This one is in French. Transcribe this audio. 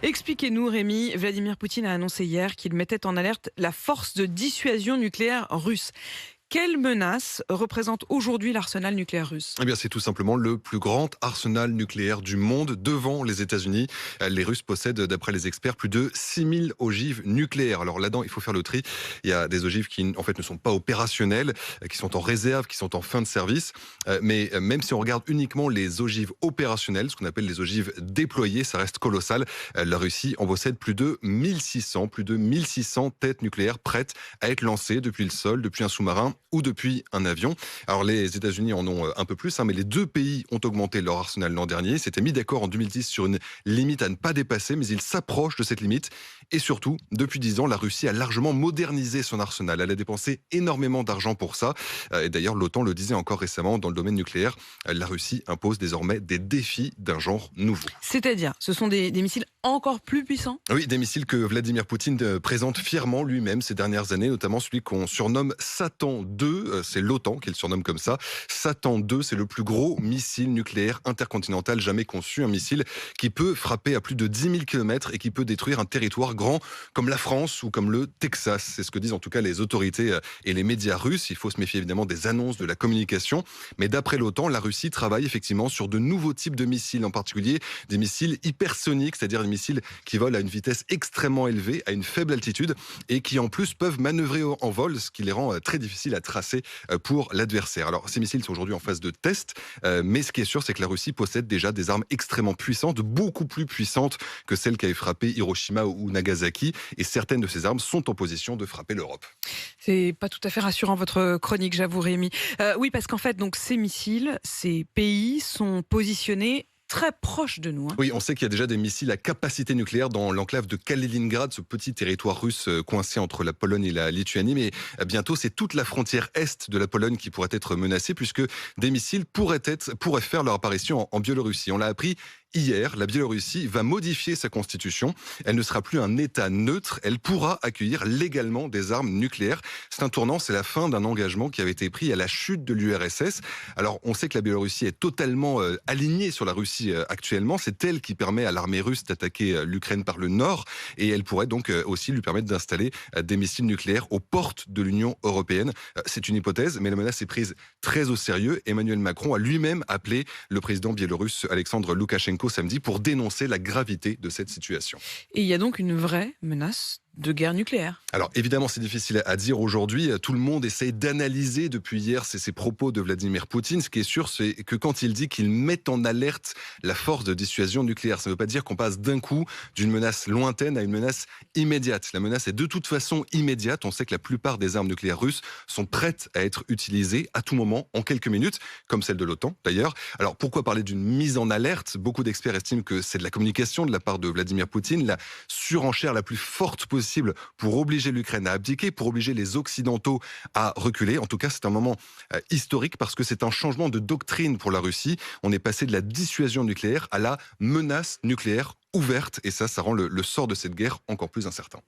Expliquez-nous, Rémi. Vladimir Poutine a annoncé hier qu'il mettait en alerte la force de dissuasion nucléaire russe. Quelle menace représente aujourd'hui l'arsenal nucléaire russe? Eh bien, c'est tout simplement le plus grand arsenal nucléaire du monde devant les États-Unis. Les Russes possèdent, d'après les experts, plus de 6000 ogives nucléaires. Alors là-dedans, il faut faire le tri. Il y a des ogives qui, en fait, ne sont pas opérationnelles, qui sont en réserve, qui sont en fin de service. Mais même si on regarde uniquement les ogives opérationnelles, ce qu'on appelle les ogives déployées, ça reste colossal. La Russie en possède plus de 1600 têtes nucléaires prêtes à être lancées depuis le sol, depuis un sous-marin ou depuis un avion. Alors les États-Unis en ont un peu plus, mais les deux pays ont augmenté leur arsenal l'an dernier. Ils s'étaient mis d'accord en 2010 sur une limite à ne pas dépasser, mais ils s'approchent de cette limite. Et surtout, depuis 10 ans, la Russie a largement modernisé son arsenal. Elle a dépensé énormément d'argent pour ça. Et d'ailleurs, l'OTAN le disait encore récemment, dans le domaine nucléaire, la Russie impose désormais des défis d'un genre nouveau. C'est-à-dire, ce sont des missiles encore plus puissants? Oui, des missiles que Vladimir Poutine présente fièrement lui-même ces dernières années, notamment celui qu'on surnomme Satan 2, c'est l'OTAN qui le surnomme comme ça. Satan 2, c'est le plus gros missile nucléaire intercontinental jamais conçu, un missile qui peut frapper à plus de 10 000 km et qui peut détruire un territoire grand comme la France ou comme le Texas. C'est ce que disent en tout cas les autorités et les médias russes. Il faut se méfier évidemment des annonces de la communication, mais d'après l'OTAN, la Russie travaille effectivement sur de nouveaux types de missiles, en particulier des missiles hypersoniques, c'est-à-dire des missiles qui volent à une vitesse extrêmement élevée, à une faible altitude, et qui en plus peuvent manœuvrer en vol, ce qui les rend très difficiles à tracer pour l'adversaire. Alors ces missiles sont aujourd'hui en phase de test, mais ce qui est sûr, c'est que la Russie possède déjà des armes extrêmement puissantes, beaucoup plus puissantes que celles qui avaient frappé Hiroshima ou Nagasaki, et certaines de ces armes sont en position de frapper l'Europe. C'est pas tout à fait rassurant votre chronique, j'avoue, Rémi. Oui, parce qu'en fait, donc ces missiles, ces pays sont positionnés très proches de nous. Oui, on sait qu'il y a déjà des missiles à capacité nucléaire dans l'enclave de Kaliningrad, ce petit territoire russe coincé entre la Pologne et la Lituanie. Mais bientôt, c'est toute la frontière est de la Pologne qui pourrait être menacée, puisque des missiles pourraient faire leur apparition en Biélorussie. On l'a appris hier, la Biélorussie va modifier sa constitution. Elle ne sera plus un État neutre. Elle pourra accueillir légalement des armes nucléaires. C'est un tournant, c'est la fin d'un engagement qui avait été pris à la chute de l'URSS. Alors, on sait que la Biélorussie est totalement alignée sur la Russie actuellement. C'est elle qui permet à l'armée russe d'attaquer l'Ukraine par le nord. Et elle pourrait donc aussi lui permettre d'installer des missiles nucléaires aux portes de l'Union européenne. C'est une hypothèse, mais la menace est prise très au sérieux. Emmanuel Macron a lui-même appelé le président biélorusse Alexandre Loukachenko samedi pour dénoncer la gravité de cette situation. Et il y a donc une vraie menace de guerre nucléaire. Alors évidemment, c'est difficile à dire aujourd'hui. Tout le monde essaye d'analyser depuis hier ces propos de Vladimir Poutine. Ce qui est sûr, c'est que quand il dit qu'il met en alerte la force de dissuasion nucléaire, ça ne veut pas dire qu'on passe d'un coup d'une menace lointaine à une menace immédiate. La menace est de toute façon immédiate. On sait que la plupart des armes nucléaires russes sont prêtes à être utilisées à tout moment, en quelques minutes, comme celle de l'OTAN d'ailleurs. Alors pourquoi parler d'une mise en alerte? Beaucoup d'experts estiment que c'est de la communication de la part de Vladimir Poutine, la surenchère la plus forte possible pour obliger l'Ukraine à abdiquer, pour obliger les Occidentaux à reculer. En tout cas, c'est un moment historique parce que c'est un changement de doctrine pour la Russie. On est passé de la dissuasion nucléaire à la menace nucléaire ouverte et ça rend le sort de cette guerre encore plus incertain.